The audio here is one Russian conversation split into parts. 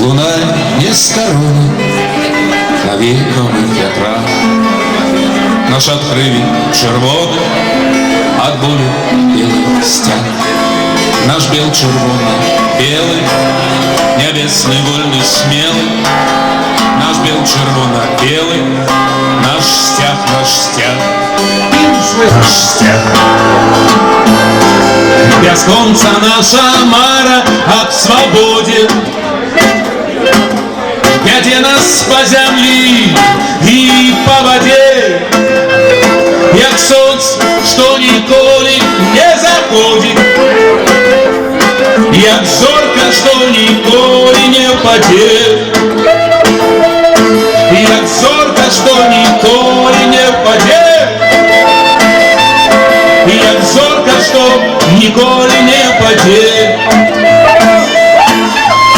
Луна не сторона на вікових вітрах, наш откриві червоний от болю білих стяг. Наш бел червоно-белый, небесный, вольный, смелый. Наш бел червоно-белый, наш стяг, наш стяг, наш стяг. Без конца наша мара об свободе, веде нас по земле и по воде, як солнце, что николи не заходит, як зорка, что николи не упадет, як зорка, что николи не упадет, як зорка, что николи не упадет.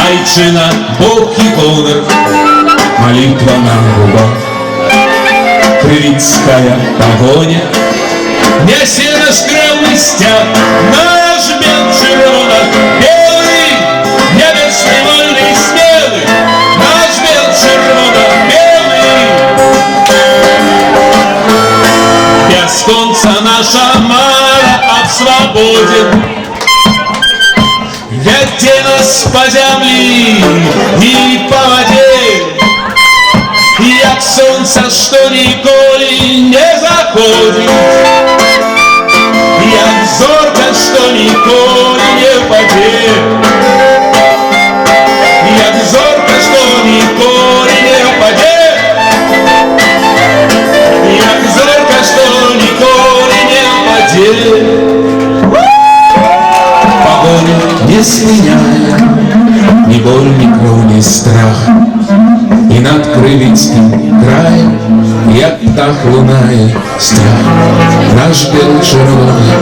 Айчина, Бог и гонор, молитва на губах, крыльцкая погоня, неси наш крылный стяг, наш бел червоно-белый, небесный, вольный, смелый, наш бел червоно-белый. Без конца наша мара об свободе, веде нас по земле и по воде, як солнце, что николи не заходит, як зорка, что николи не упадет, як зорка, что николи не упадет, як зорка, что николи не упадет. Погоня не сменяя ни боль, ни кровь, ни страх, и над Кривицьким краем, як птах лунає стяг, наш бел червоний.